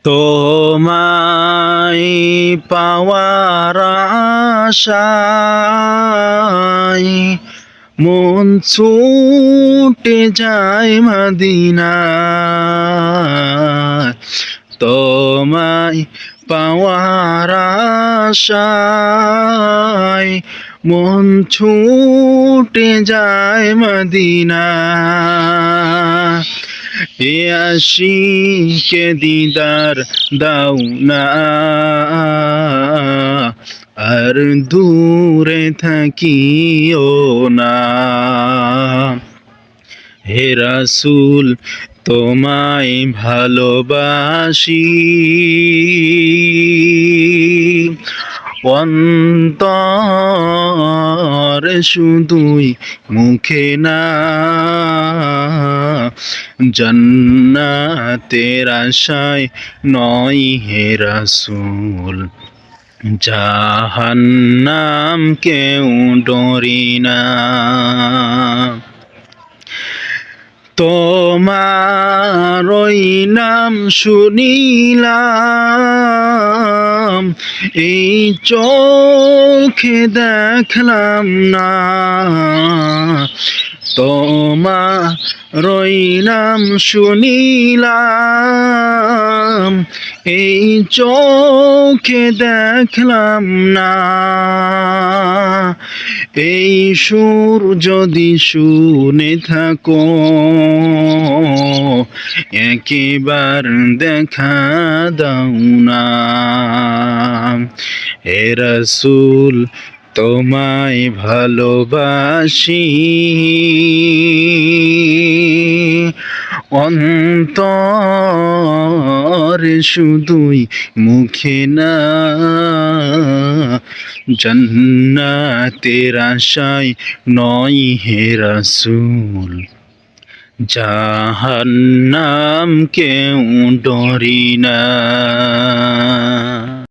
তোমায় পাওয়ার আশায় মন ছুটে যায় মদিনায়। তোমায় পাওয়ার আশায় মন ছুটে যায় মদিনায়। এ আশিকে দিদার দাও না, আর দূরে থাকিও না। হে রাসূল তোমায় ভালোবাসি, অন্তরে শুধুই মুখে না। জান্নাতের আশায় নয় হে রাসূল, জাহান্নাম কেউ ডরি না। তোমার ওই নাম শুনিলাম, এই চোখে দেখলাম না। তোমার ওই নাম শুনিলাম, এই চোখে দেখলাম না। এই সুর যদি শুনে থাকো, একবার দেখা দাও না। হে রাসূল তোমায় ভালোবাসি, অন্তরে শুধুই মুখে না। জান্নাতের আশায় নয় হে রাসূল, জাহান্নাম কেউ ডরি না।